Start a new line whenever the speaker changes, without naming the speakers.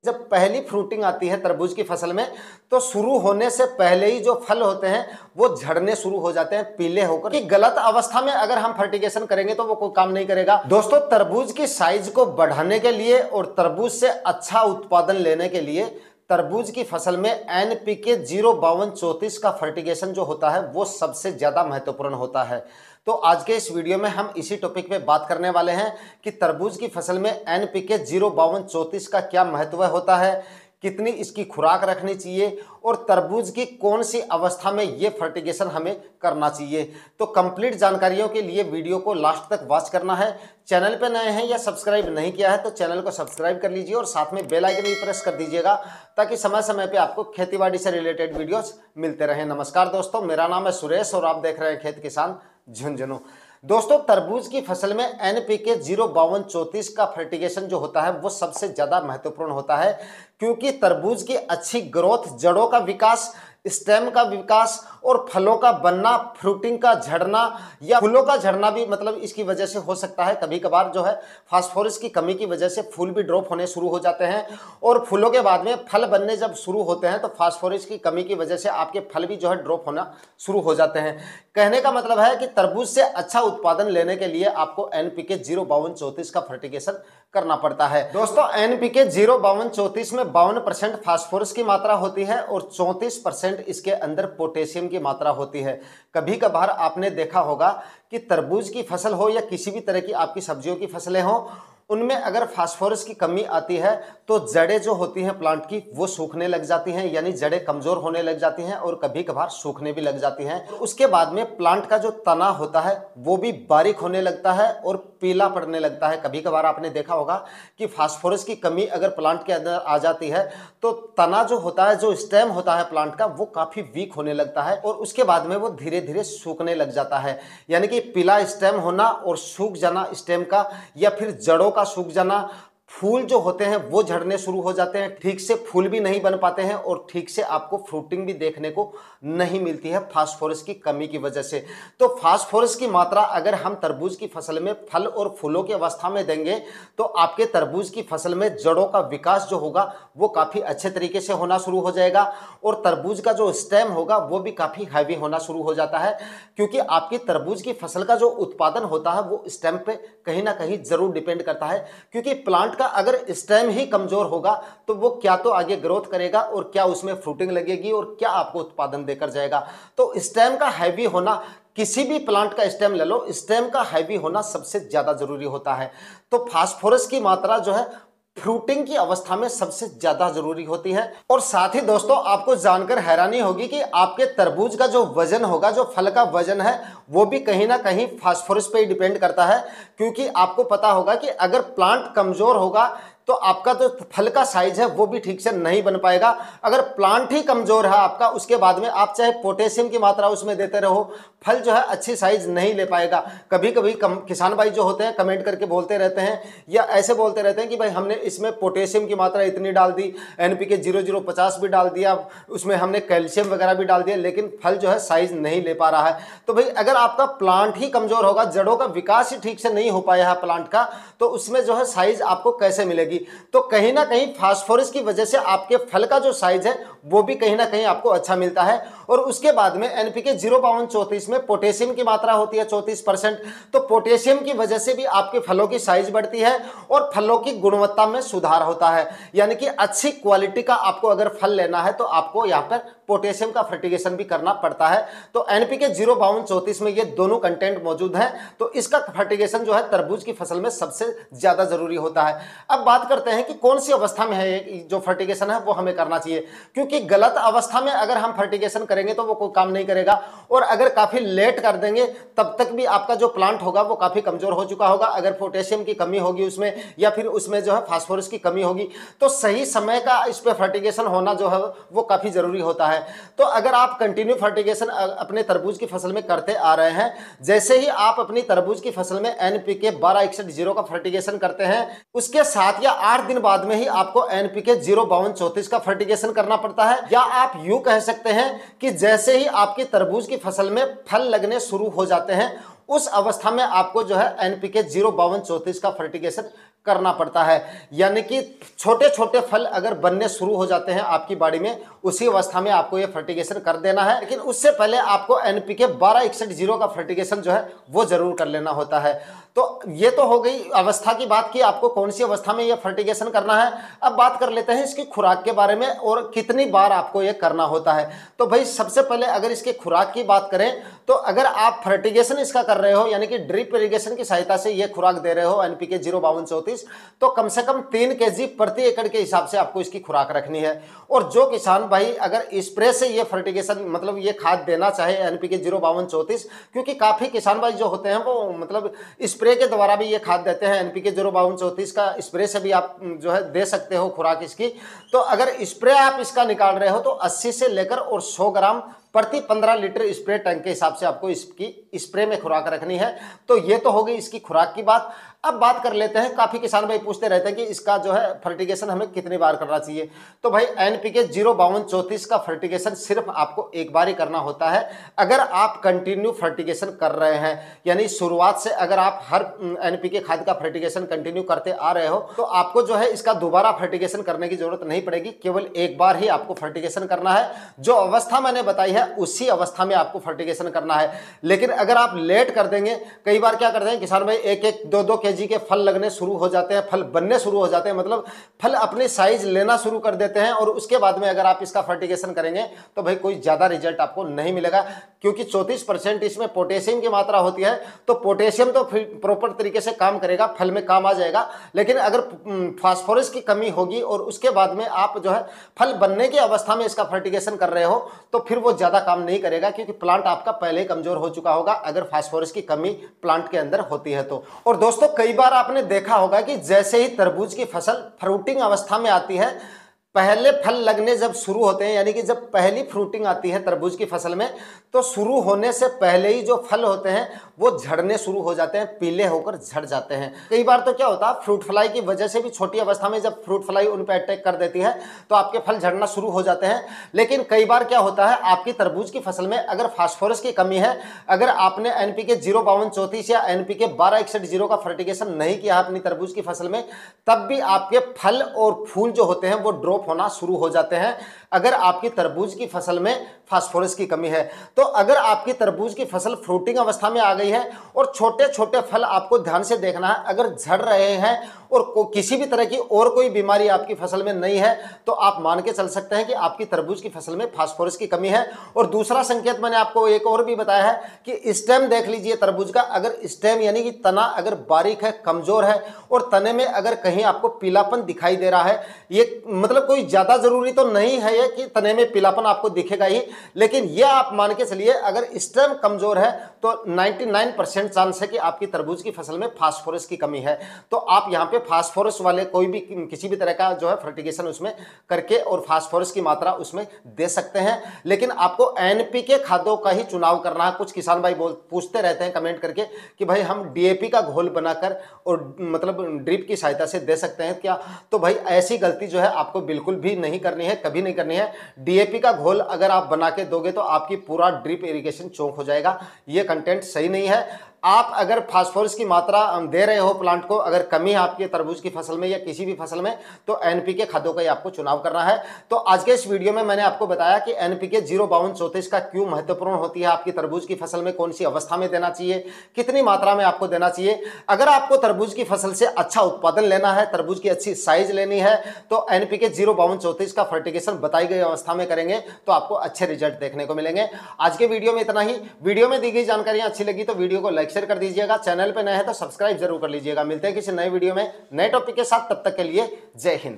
जब पहली फ्रूटिंग आती है तरबूज की फसल में, तो शुरू होने से पहले ही जो फल होते हैं वो झड़ने शुरू हो जाते हैं पीले होकर। कि गलत अवस्था में अगर हम फर्टिगेशन करेंगे तो वो कोई काम नहीं करेगा। दोस्तों, तरबूज की साइज को बढ़ाने के लिए और तरबूज से अच्छा उत्पादन लेने के लिए तरबूज की फसल में NPK 05234 का फर्टिगेशन जो होता है वो सबसे ज्यादा महत्वपूर्ण होता है। तो आज के इस वीडियो में हम इसी टॉपिक पे बात करने वाले हैं कि तरबूज की फसल में NPK 05234 का क्या महत्व होता है, कितनी इसकी खुराक रखनी चाहिए और तरबूज की कौन सी अवस्था में ये फर्टिगेशन हमें करना चाहिए। तो कंप्लीट जानकारियों के लिए वीडियो को लास्ट तक वॉच करना है। चैनल पे नए हैं या सब्सक्राइब नहीं किया है तो चैनल को सब्सक्राइब कर लीजिए और साथ में बेल आइकन भी प्रेस कर दीजिएगा ताकि समय समय पे आपको खेतीबाड़ी से रिलेटेड वीडियोस मिलते रहें। नमस्कार दोस्तों, मेरा नाम है सुरेश और आप देख रहे हैं खेत किसान झुंझुनू। दोस्तों, तरबूज की फसल में NPK 05234 का फर्टिगेशन जो होता है वो सबसे ज्यादा महत्वपूर्ण होता है, क्योंकि तरबूज की अच्छी ग्रोथ, जड़ों का विकास, स्टेम का विकास और फलों का बनना, फ्रूटिंग का झड़ना या फूलों का झड़ना भी मतलब इसकी वजह से हो सकता है। कभी कभार जो है फास्फोरस की कमी की वजह से फूल भी ड्रॉप होने शुरू हो जाते हैं और फूलों के बाद में फल बनने जब शुरू होते हैं तो फास्फोरस की कमी की वजह से आपके फल भी जो है ड्रॉप होना शुरू हो जाते हैं। कहने का मतलब है कि तरबूज से अच्छा उत्पादन लेने के लिए आपको NPK 05234 का फर्टिगेशन करना पड़ता है। दोस्तों, NPK 05234 में 52% फास्फोरस की मात्रा होती है और 34% इसके अंदर पोटेशियम की मात्रा होती है। कभी कभार आपने देखा होगा कि तरबूज की फसल हो या किसी भी तरह की आपकी सब्जियों की फसलें हो, उनमें अगर फास्फोरस की कमी आती है तो जड़ें जो होती हैं प्लांट की वो सूखने लग जाती हैं, यानी जड़ें कमजोर होने लग जाती हैं और कभी कभार सूखने भी लग जाती हैं। उसके बाद में प्लांट का जो तना होता है वो भी बारीक होने लगता है और पीला पड़ने लगता है। कभी कभार आपने देखा होगा कि फास्फोरस की कमी अगर प्लांट के अंदर आ जाती है तो तना जो होता है, जो स्टेम होता है प्लांट का, वो काफी वीक होने लगता है और उसके बाद में वो धीरे धीरे सूखने लग जाता है। यानी कि पीला स्टेम होना और सूख जाना स्टेम का, या फिर जड़ों का सूख जाना, फूल जो होते हैं वो झड़ने शुरू हो जाते हैं, ठीक से फूल भी नहीं बन पाते हैं और ठीक से आपको फ्रूटिंग भी देखने को नहीं मिलती है फास्फोरस की कमी की वजह से। तो फास्फोरस की मात्रा अगर हम तरबूज की फसल में फल और फूलों की अवस्था में देंगे तो आपके तरबूज की फसल में जड़ों का विकास जो होगा वो काफी अच्छे तरीके से होना शुरू हो जाएगा और तरबूज का जो स्टेम होगा वो भी काफी हैवी होना शुरू हो जाता है, क्योंकि आपकी तरबूज की फसल का जो उत्पादन होता है वो स्टेम पे कहीं ना कहीं जरूर डिपेंड करता है। क्योंकि प्लांट का अगर स्टेम ही कमजोर होगा तो वो क्या तो आगे ग्रोथ करेगा और क्या उसमें फ्रूटिंग लगेगी और क्या आपको उत्पादन देकर जाएगा। तो स्टेम का हैवी होना, किसी भी प्लांट का स्टेम ले लो, स्टेम का हैवी होना सबसे ज्यादा जरूरी होता है। तो फास्फोरस की मात्रा जो है फ्रूटिंग की अवस्था में सबसे ज्यादा जरूरी होती है। और साथ ही दोस्तों, आपको जानकर हैरानी होगी कि आपके तरबूज का जो वजन होगा, जो फल का वजन है, वो भी कहीं ना कहीं फास्फोरस पे ही डिपेंड करता है। क्योंकि आपको पता होगा कि अगर प्लांट कमजोर होगा तो आपका जो फल का साइज है वो भी ठीक से नहीं बन पाएगा। अगर प्लांट ही कमजोर है आपका, उसके बाद में आप चाहे पोटेशियम की मात्रा उसमें देते रहो, फल जो है अच्छी साइज नहीं ले पाएगा। कभी कभी किसान भाई जो होते हैं कमेंट करके बोलते रहते हैं या ऐसे बोलते रहते हैं कि भाई हमने इसमें पोटेशियम की मात्रा इतनी डाल दी, NPK 0050 भी डाल दिया, उसमें हमने कैल्शियम वगैरह भी डाल दिया, लेकिन फल जो है साइज नहीं ले पा रहा है। तो भाई अगर आपका प्लांट ही कमजोर होगा, जड़ों का विकास ही ठीक से नहीं हो पाया है प्लांट का, तो उसमें जो है साइज आपको कैसे मिलेगी। तो कहीं ना कहीं फास्फोरस की वजह से आपके फल का जो साइज है वो भी कहीं ना कहीं आपको अच्छा मिलता है। और उसके बाद में NPK 05234 में पोटेशियम की मात्रा होती है 34%। तो पोटेशियम की वजह से भी आपके फलों की साइज बढ़ती है और फलों की गुणवत्ता में सुधार होता है। यानी कि अच्छी क्वालिटी का आपको अगर फल लेना है तो आपको यहां पर पोटेशियम का फर्टिगेशन भी करना पड़ता है। तो NPK 05234 में ये दोनों कंटेंट मौजूद है, तो इसका फर्टिगेशन जो है तरबूज की फसल में सबसे ज्यादा जरूरी होता है। अब बात करते हैं कि कौन सी अवस्था में है जो फर्टिगेशन है वो हमें करना चाहिए, क्योंकि गलत अवस्था में अगर हम फर्टिगेशन करेंगे तो वो कोई काम नहीं करेगा और अगर काफी लेट कर देंगे तब तक भी आपका जो प्लांट होगा वो काफी कमजोर हो चुका होगा। अगर पोटेशियम की कमी होगी उसमें या फिर उसमें जो है फास्फोरस की कमी होगी, तो सही समय का इस पे फर्टिगेशन होना जो है वो काफी जरूरी होता है। तो अगर आप कंटिन्यू फर्टिगेशन अपने तरबूज की फसल में करते आ रहे हैं, जैसे ही आप अपनी तरबूज की फसल में NPK 1261 का फर्टिगेशन करते हैं, उसके 7 या 8 दिन बाद में ही आपको NPK 05234 का फर्टिगेशन करना पड़ता है। या आप यूं कह सकते हैं कि जैसे ही आपकी तरबूज की फसल में फल लगने शुरू हो जाते हैं, उस अवस्था में आपको जो है NPK 05234 का फर्टिगेशन करना पड़ता है। यानी कि छोटे छोटे फल अगर बनने शुरू हो जाते हैं आपकी बाड़ी में, उसी अवस्था में आपको ये फर्टिगेशन कर देना है। लेकिन उससे पहले आपको एनपीके 1261 का फर्टिगेशन जो है वो जरूर कर लेना होता है। तो ये तो हो गई अवस्था की बात कि आपको कौन सी अवस्था में ये फर्टिगेशन करना है। अब बात कर लेते हैं इसकी खुराक के बारे में और कितनी बार आपको ये करना होता है। तो भाई सबसे पहले अगर इसकी खुराक की बात करें तो अगर आप फर्टिगेशन इसका कर रहे हो यानी कि ड्रिप इरिगेशन की सहायता से ये खुराक दे रहे हो एनपीके 05234, तो कम से कम 3 केजी प्रति एकड़ के हिसाब से आपको इसकी खुराक रखनी है। और जो किसान भाई अगर स्प्रे से ये फर्टिगेशन मतलब ये खाद देना चाहे एनपीके 05234, क्योंकि काफी किसान भाई जो होते हैं वो मतलब स्प्रे के द्वारा भी ये खाद देते हैं। एनपीके 05234 का स्प्रे से भी आप जो है दे सकते हो खुराक इसकी। तो अगर स्प्रे आप इसका निकाल रहे हो तो 80 से लेकर और 100 ग्राम प्रति 15 लीटर स्प्रे टैंक के हिसाब से आपको इसकी स्प्रे में खुराक रखनी है। तो ये तो हो गई इसकी खुराक की बात। अब बात कर लेते हैं, काफी किसान भाई पूछते रहते हैं कि इसका जो है फर्टिगेशन हमें कितनी बार करना चाहिए। तो भाई एनपीके 05234 का फर्टिगेशन सिर्फ आपको एक बार ही करना होता है। अगर आप कंटिन्यू फर्टिगेशन कर रहे हैं यानी शुरुआत से अगर आप हर एनपीके खाद का फर्टिगेशन कंटिन्यू करते आ रहे हो तो आपको जो है इसका दोबारा फर्टिगेशन करने की जरूरत नहीं पड़ेगी। केवल एक बार ही आपको फर्टिगेशन करना है। जो अवस्था मैंने बताई है उसी अवस्था में आपको फर्टिगेशन करना है। लेकिन अगर आप लेट कर देंगे, कई बार क्या करते हैं किसान भाई, 1-1, 2-2 केजी के फल लगने शुरू हो जाते हैं, फल बनने शुरू हो जाते हैं, मतलब फल अपनी साइज लेना शुरू कर देते हैं और उसके बाद में अगर आप इसका फर्टिगेशन करेंगे तो भाई कोई ज्यादा रिजल्ट आपको नहीं मिलेगा। क्योंकि 34% इसमें पोटेशियम की मात्रा होती है। तो पोटेशियम तो प्रॉपर तरीके से काम करेगा, फल में काम आ जाएगा। लेकिन अगर फास्फोरस की कमी होगी और उसके बाद में आप जो है फल बनने की अवस्था में इसका फर्टिगेशन कर रहे हो तो फिर वो ज्यादा काम नहीं करेगा, क्योंकि प्लांट आपका पहले ही कमजोर हो चुका होगा अगर फास्फोरस की कमी प्लांट के अंदर होती है तो। और दोस्तों कई बार आपने देखा होगा कि जैसे ही तरबूज की फसल फ्रूटिंग अवस्था में आती है, पहले फल लगने जब शुरू होते हैं यानी कि जब पहली फ्रूटिंग आती है तरबूज की फसल में, तो शुरू होने से पहले ही जो फल होते हैं वो झड़ने शुरू हो जाते हैं, पीले होकर झड़ जाते हैं। कई बार तो क्या होता है फ्रूट फ्लाई की वजह से भी छोटी अवस्था में जब फ्रूट फ्लाई उन पर अटैक कर देती है तो आपके फल झड़ना शुरू हो जाते हैं। लेकिन कई बार क्या होता है आपकी तरबूज की फसल में अगर फास्फोरस की कमी है, अगर आपने एनपीके 05234 या एनपीके 1261 का फर्टिगेशन नहीं किया अपनी तरबूज की फसल में, तब भी आपके फल और फूल जो होते हैं वो ड्रॉप होना शुरू हो जाते हैं अगर आपकी तरबूज की फसल में फास्फोरस की कमी है। तो अगर आपकी तरबूज की फसल फ्रूटिंग अवस्था में आ गई है और छोटे छोटे फल आपको ध्यान से देखना है, अगर झड़ रहे हैं और किसी भी तरह की और कोई बीमारी आपकी फसल में नहीं है, तो आप मान के चल सकते हैं कि आपकी तरबूज की फसल में फास्फोरस की कमी है। और दूसरा संकेत मैंने आपको एक और भी बताया है कि स्टेम देख लीजिए तरबूज का, अगर स्टेम यानी कि तना अगर बारीक है, कमजोर है और तने में अगर कहीं आपको पीलापन दिखाई दे रहा है, ये मतलब कोई ज्यादा जरूरी तो नहीं है ये कि तने में पीलापन आपको दिखेगा ही, लेकिन ये आप मान के चलिए अगर स्टेम कमजोर है तो 99% चांस है कि आपकी तरबूज की फसल में फास्फोरस की कमी है। तो आप यहाँ पे फास्फोरस वाले कोई भी किसी भी तरह का जो है फर्टिगेशन उसमें करके और फास्फोरस की मात्रा उसमें दे सकते हैं। लेकिन आपको एनपीके खादों का ही चुनाव करना है। कुछ किसान भाई पूछते रहते हैं कमेंट करके कि भाई हम डीएपी का घोल बनाकर और मतलब ड्रिप की सहायता से दे सकते हैं क्या? तो भाई ऐसी गलती जो है आपको बिल्कुल भी नहीं करनी है, कभी नहीं करनी है। डीएपी का घोल अगर आप बना के दोगे तो आपकी पूरा ड्रिप इरिगेशन चौक हो जाएगा। ये कंटेंट सही नहीं है। आप अगर फास्फोरस की मात्रा दे रहे हो प्लांट को, अगर कमी है आपके तरबूज की फसल में या किसी भी फसल में, तो एनपीके खादों का ही आपको चुनाव करना है। तो आज के इस वीडियो में मैंने आपको बताया कि एनपीके 05234 का क्यों महत्वपूर्ण होती है, आपकी तरबूज की फसल में कौन सी अवस्था में देना चाहिए, कितनी मात्रा में आपको देना चाहिए। अगर आपको तरबूज की फसल से अच्छा उत्पादन लेना है, तरबूज की अच्छी साइज लेनी है, तो एनपीके 05234 का फर्टिगेशन बताई गई अवस्था में करेंगे तो आपको अच्छे रिजल्ट देखने को मिलेंगे। आज के वीडियो में इतना ही। वीडियो में दी गई जानकारियां अच्छी लगी तो वीडियो को लाइक शेयर कर दीजिएगा। चैनल पे नए हैं तो सब्सक्राइब जरूर कर लीजिएगा। मिलते हैं किसी नए वीडियो में नए टॉपिक के साथ, तब तक के लिए जय हिंद।